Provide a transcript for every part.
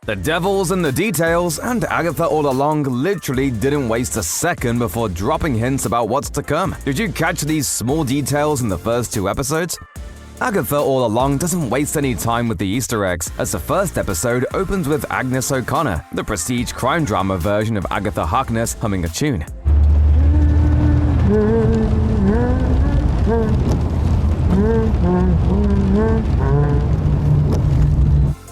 The devil's in the details, and Agatha All Along literally didn't waste a second before dropping hints about what's to come. Did you catch these small details in the first 2 episodes? Agatha All Along doesn't waste any time with the Easter eggs, as the first episode opens with Agnes O'Connor, the prestige crime drama version of Agatha Harkness, humming a tune.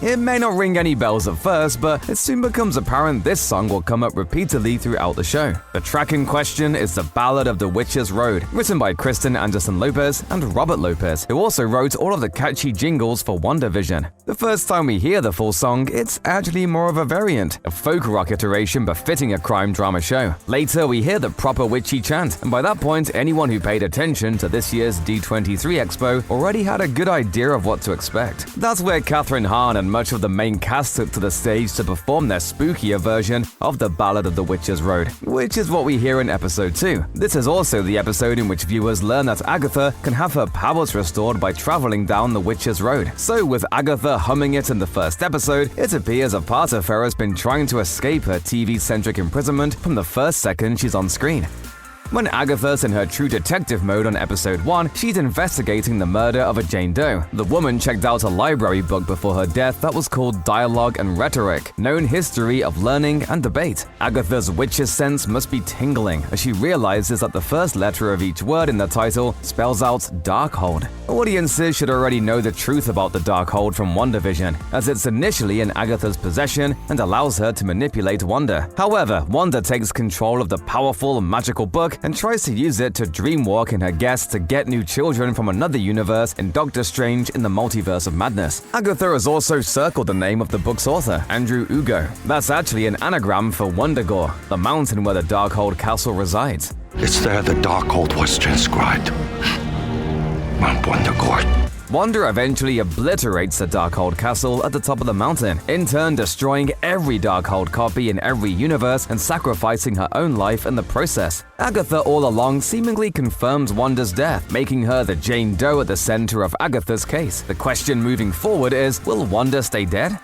It may not ring any bells at first, but it soon becomes apparent this song will come up repeatedly throughout the show. The track in question is the Ballad of the Witch's Road, written by Kristen Anderson Lopez and Robert Lopez, who also wrote all of the catchy jingles for WandaVision. The first time we hear the full song, it's actually more of a variant, a folk rock iteration befitting a crime drama show. Later, we hear the proper witchy chant, and by that point, anyone who paid attention to this year's D23 Expo already had a good idea of what to expect. That's where Kathryn Hahn and much of the main cast took to the stage to perform their spookier version of the Ballad of the Witch's Road, which is what we hear in episode 2. This is also the episode in which viewers learn that Agatha can have her powers restored by traveling down the Witch's Road. So with Agatha humming it in the first episode, it appears a part of her has been trying to escape her TV-centric imprisonment from the first second she's on screen. When Agatha's in her true detective mode on episode 1, she's investigating the murder of a Jane Doe. The woman checked out a library book before her death that was called Dialogue and Rhetoric, Known History of Learning and Debate. Agatha's witch's sense must be tingling as she realizes that the first letter of each word in the title spells out Darkhold. Audiences should already know the truth about the Darkhold from WandaVision, as it's initially in Agatha's possession and allows her to manipulate Wanda. However, Wanda takes control of the powerful, magical book and tries to use it to dreamwalk in her guest to get new children from another universe in Doctor Strange in the Multiverse of Madness. Agatha has also circled the name of the book's author, Andrew Ugo. That's actually an anagram for Wundagore, the mountain where the Darkhold castle resides. It's there the Darkhold was transcribed. Mount Wundagore. Wanda eventually obliterates the Darkhold castle at the top of the mountain, in turn destroying every Darkhold copy in every universe and sacrificing her own life in the process. Agatha All Along seemingly confirms Wanda's death, making her the Jane Doe at the center of Agatha's case. The question moving forward is, will Wanda stay dead?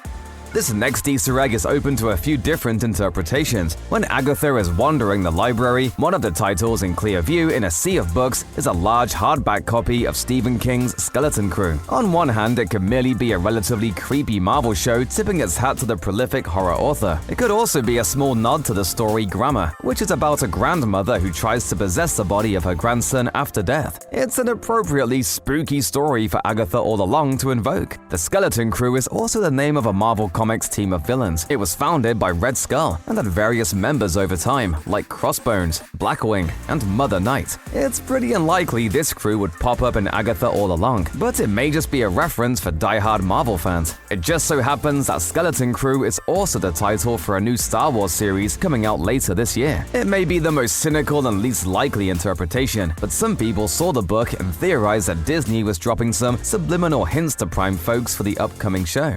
This next Easter egg is open to a few different interpretations. When Agatha is wandering the library, one of the titles in clear view in a sea of books is a large hardback copy of Stephen King's Skeleton Crew. On one hand, it could merely be a relatively creepy Marvel show tipping its hat to the prolific horror author. It could also be a small nod to the story Grammar, which is about a grandmother who tries to possess the body of her grandson after death. It's an appropriately spooky story for Agatha All Along to invoke. The Skeleton Crew is also the name of a Marvel Comics team of villains. It was founded by Red Skull and had various members over time, like Crossbones, Blackwing, and Mother Knight. It's pretty unlikely this crew would pop up in Agatha All Along, but it may just be a reference for die-hard Marvel fans. It just so happens that Skeleton Crew is also the title for a new Star Wars series coming out later this year. It may be the most cynical and least likely interpretation, but some people saw the book and theorized that Disney was dropping some subliminal hints to prime folks for the upcoming show.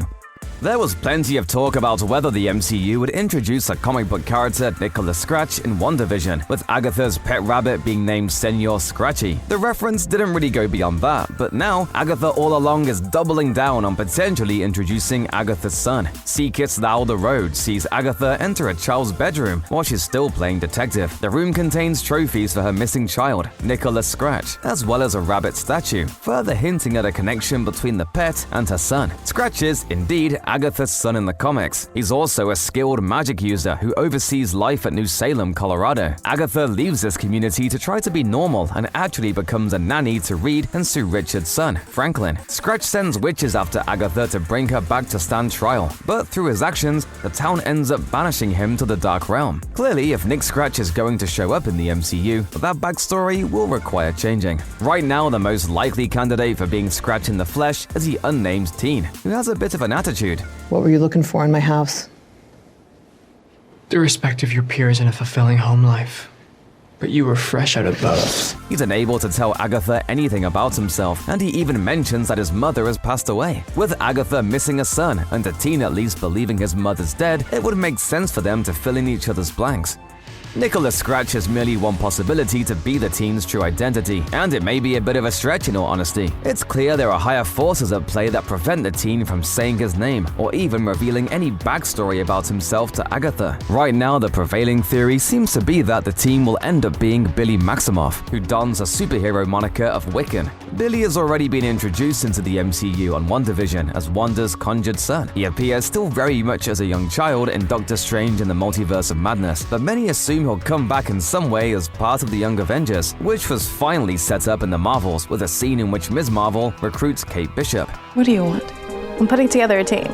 There was plenty of talk about whether the MCU would introduce a comic book character, Nicholas Scratch, in WandaVision, with Agatha's pet rabbit being named Senor Scratchy. The reference didn't really go beyond that, but now Agatha All Along is doubling down on potentially introducing Agatha's son. Seekest Thou the Road sees Agatha enter a child's bedroom while she's still playing detective. The room contains trophies for her missing child, Nicholas Scratch, as well as a rabbit statue, further hinting at a connection between the pet and her son. Scratch is, indeed, Agatha's son in the comics. He's also a skilled magic user who oversees life at New Salem, Colorado. Agatha leaves this community to try to be normal and actually becomes a nanny to Reed and Sue Richards' son, Franklin. Scratch sends witches after Agatha to bring her back to stand trial, but through his actions, the town ends up banishing him to the Dark Realm. Clearly, if Nick Scratch is going to show up in the MCU, that backstory will require changing. Right now, the most likely candidate for being Scratch in the flesh is the unnamed teen, who has a bit of an attitude. What were you looking for in my house? The respect of your peers and a fulfilling home life. But you were fresh out of both. He's unable to tell Agatha anything about himself, and he even mentions that his mother has passed away. With Agatha missing a son and the teen at least believing his mother's dead, it would make sense for them to fill in each other's blanks. Nicholas Scratch is merely one possibility to be the teen's true identity, and it may be a bit of a stretch in all honesty. It's clear there are higher forces at play that prevent the teen from saying his name or even revealing any backstory about himself to Agatha. Right now, the prevailing theory seems to be that the teen will end up being Billy Maximoff, who dons a superhero moniker of Wiccan. Billy has already been introduced into the MCU on WandaVision as Wanda's conjured son. He appears still very much as a young child in Doctor Strange in the Multiverse of Madness, but many assume he'll come back in some way as part of the Young Avengers, which was finally set up in the Marvels with a scene in which Ms. Marvel recruits Kate Bishop. What do you want? I'm putting together a team,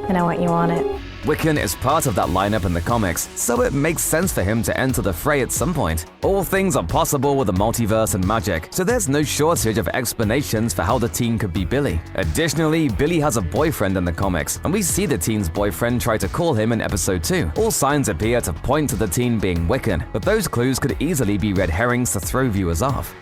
and I want you on it. Wiccan is part of that lineup in the comics, so it makes sense for him to enter the fray at some point. All things are possible with the multiverse and magic, so there's no shortage of explanations for how the teen could be Billy. Additionally, Billy has a boyfriend in the comics, and we see the teen's boyfriend try to call him in episode 2. All signs appear to point to the teen being Wiccan, but those clues could easily be red herrings to throw viewers off.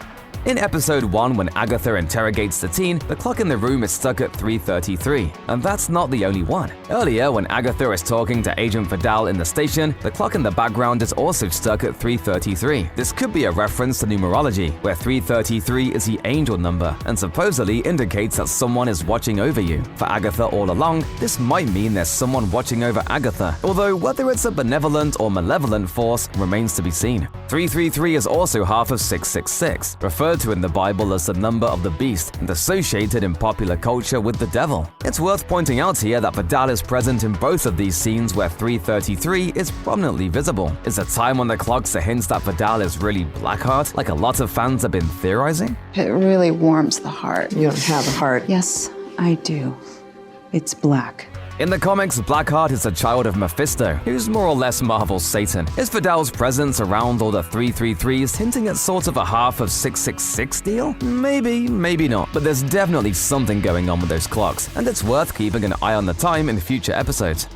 In episode 1, when Agatha interrogates the teen, the clock in the room is stuck at 3:33, and that's not the only one. Earlier, when Agatha is talking to Agent Vidal in the station, the clock in the background is also stuck at 3:33. This could be a reference to numerology, where 333 is the angel number and supposedly indicates that someone is watching over you. For Agatha All Along, this might mean there's someone watching over Agatha, although whether it's a benevolent or malevolent force remains to be seen. 333 is also half of 666, referred to in the Bible as the number of the beast and associated in popular culture with the devil. It's worth pointing out here that Vidal is present in both of these scenes where 333 is prominently visible. Is the time on the clocks a hint that Vidal is really Blackheart, like a lot of fans have been theorizing? It really warms the heart. You don't have a heart. Yes, I do. It's black. In the comics, Blackheart is a child of Mephisto, who's more or less Marvel's Satan. Is Vidal's presence around all the 333s hinting at sort of a half of 666 deal? Maybe, maybe not, but there's definitely something going on with those clocks, and it's worth keeping an eye on the time in future episodes.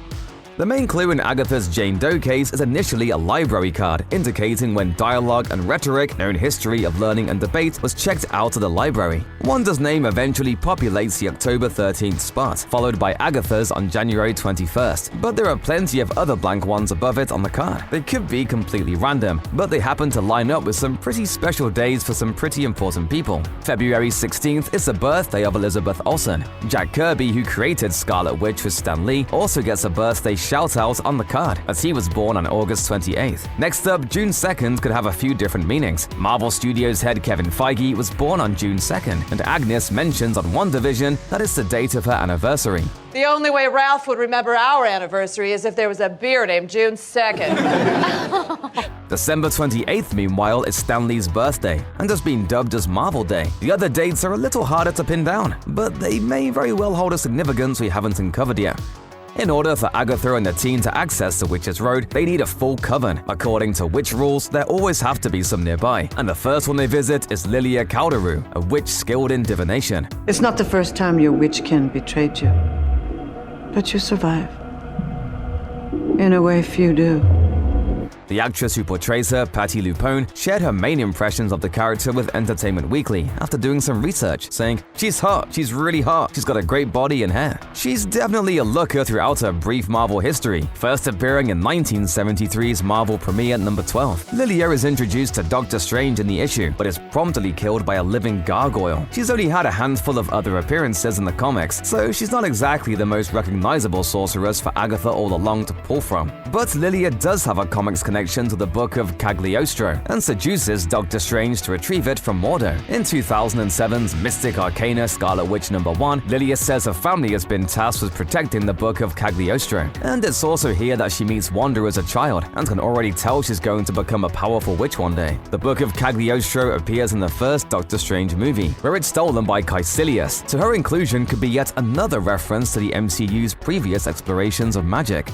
The main clue in Agatha's Jane Doe case is initially a library card indicating when dialogue and rhetoric, known history of learning and debate, was checked out of the library. Wanda's name eventually populates the October 13th spot, followed by Agatha's on January 21st, but there are plenty of other blank ones above it on the card. They could be completely random, but they happen to line up with some pretty special days for some pretty important people. February 16th is the birthday of Elizabeth Olsen. Jack Kirby, who created Scarlet Witch with Stan Lee, also gets a birthday shout-out on the card, as he was born on August 28th. Next up, June 2nd could have a few different meanings. Marvel Studios head Kevin Feige was born on June 2nd, and Agnes mentions on WandaVision that it's the date of her anniversary. The only way Ralph would remember our anniversary is if there was a beer named June 2nd. December 28th, meanwhile, is Stan Lee's birthday, and has been dubbed as Marvel Day. The other dates are a little harder to pin down, but they may very well hold a significance we haven't uncovered yet. In order for Agatha and the teen to access the Witch's Road, they need a full coven. According to witch rules, there always have to be some nearby, and the first one they visit is Lilia Calderu, a witch skilled in divination. It's not the first time your witch-kin betrayed you, but you survive. In a way, few do. The actress who portrays her, Patti LuPone, shared her main impressions of the character with Entertainment Weekly after doing some research, saying, "She's hot, she's really hot, she's got a great body and hair." She's definitely a looker throughout her brief Marvel history, first appearing in 1973's Marvel premiere number 12. Lilia is introduced to Doctor Strange in the issue, but is promptly killed by a living gargoyle. She's only had a handful of other appearances in the comics, so she's not exactly the most recognizable sorceress for Agatha All Along to pull from. But Lilia does have a comics connection to the Book of Cagliostro and seduces Doctor Strange to retrieve it from Mordo. In 2007's Mystic Arcana Scarlet Witch number 1, Lilia says her family has been tasked with protecting the Book of Cagliostro, and it's also here that she meets Wanda as a child and can already tell she's going to become a powerful witch one day. The Book of Cagliostro appears in the first Doctor Strange movie, where it's stolen by Caecilius, so her inclusion could be yet another reference to the MCU's previous explorations of magic.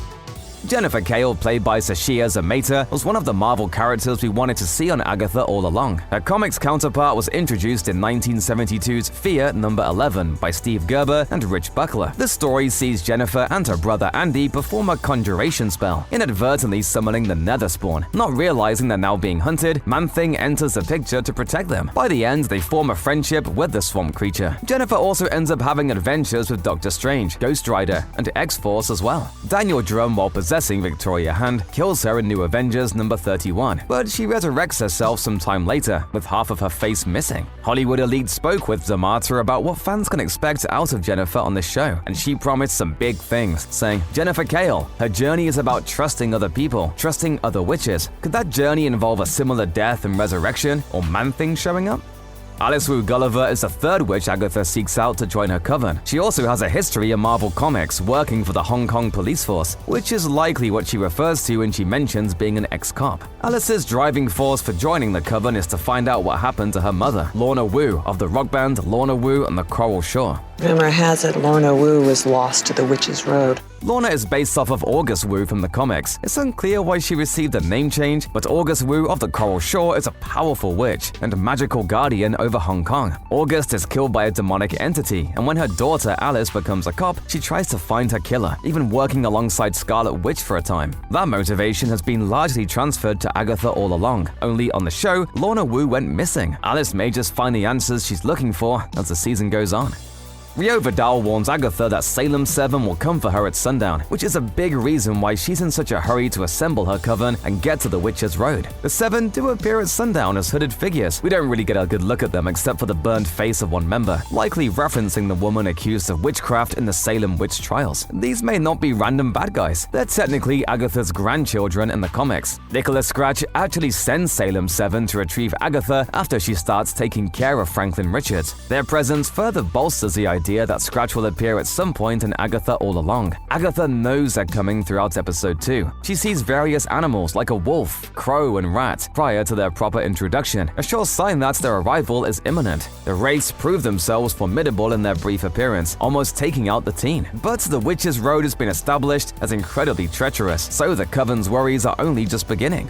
Jennifer Kale, played by Sashia Zamata, was one of the Marvel characters we wanted to see on Agatha All Along. Her comics counterpart was introduced in 1972's Fear number 11 by Steve Gerber and Rich Buckler. The story sees Jennifer and her brother Andy perform a conjuration spell, inadvertently summoning the Nether Spawn. Not realizing they're now being hunted, Man-Thing enters the picture to protect them. By the end, they form a friendship with the swamp creature. Jennifer also ends up having adventures with Doctor Strange, Ghost Rider, and X-Force as well. Daniel Drum, while possessed possessing Victoria Hand, kills her in New Avengers number 31, but she resurrects herself some time later with half of her face missing. Hollywood Elite spoke with D'Amata about what fans can expect out of Jennifer on the show, and she promised some big things, saying, "Jennifer Kale, her journey is about trusting other people, trusting other witches. Could that journey involve a similar death and resurrection, or Man-Thing showing up?" Alice Wu Gulliver is the third witch Agatha seeks out to join her coven. She also has a history in Marvel Comics working for the Hong Kong police force, which is likely what she refers to when she mentions being an ex-cop. Alice's driving force for joining the coven is to find out what happened to her mother, Lorna Wu, of the rock band Lorna Wu and the Coral Shore. Rumor has it Lorna Wu was lost to the Witch's Road. Lorna is based off of August Wu from the comics. It's unclear why she received a name change, but August Wu of the Coral Shore is a powerful witch and magical guardian over Hong Kong. August is killed by a demonic entity, and when her daughter Alice becomes a cop, she tries to find her killer, even working alongside Scarlet Witch for a time. That motivation has been largely transferred to Agatha All Along. Only on the show, Lorna Wu went missing. Alice may just find the answers she's looking for as the season goes on. Rio Vidal warns Agatha that Salem 7 will come for her at sundown, which is a big reason why she's in such a hurry to assemble her coven and get to the Witch's Road. The Seven do appear at sundown as hooded figures. We don't really get a good look at them except for the burned face of one member, likely referencing the woman accused of witchcraft in the Salem witch trials. These may not be random bad guys. They're technically Agatha's grandchildren in the comics. Nicholas Scratch actually sends Salem 7 to retrieve Agatha after she starts taking care of Franklin Richards. Their presence further bolsters the idea that Scratch will appear at some point in Agatha All Along. Agatha knows they're coming throughout episode 2. She sees various animals like a wolf, crow, and rat prior to their proper introduction, a sure sign that their arrival is imminent. The Wraiths prove themselves formidable in their brief appearance, almost taking out the teen. But the Witch's Road has been established as incredibly treacherous, so the Coven's worries are only just beginning.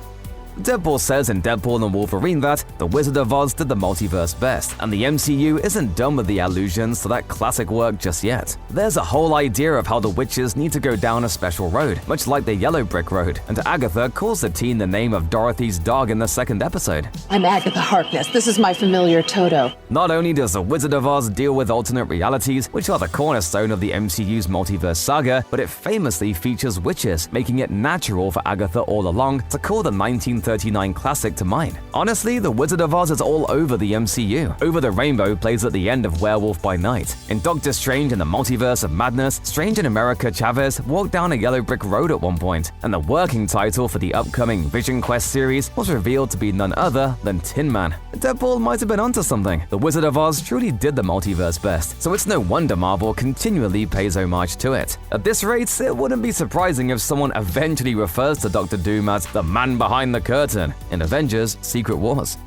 Deadpool says in Deadpool and Wolverine that The Wizard of Oz did the multiverse best, and the MCU isn't done with the allusions to that classic work just yet. There's a whole idea of how the witches need to go down a special road, much like the Yellow Brick Road, and Agatha calls the teen the name of Dorothy's dog in the second episode. I'm Agatha Harkness. This is my familiar Toto. Not only does The Wizard of Oz deal with alternate realities, which are the cornerstone of the MCU's multiverse saga, but it famously features witches, making it natural for Agatha All Along to call the 1939 classic to mind. Honestly, The Wizard of Oz is all over the MCU. Over the Rainbow plays at the end of Werewolf by Night. In Doctor Strange and the Multiverse of Madness, Strange in America Chavez walked down a yellow brick road at one point, and the working title for the upcoming Vision Quest series was revealed to be none other than Tin Man. Deadpool might have been onto something. The Wizard of Oz truly did the multiverse best, so it's no wonder Marvel continually pays homage to it. At this rate, it wouldn't be surprising if someone eventually refers to Doctor Doom as the man behind the curtain in Avengers: Secret Wars.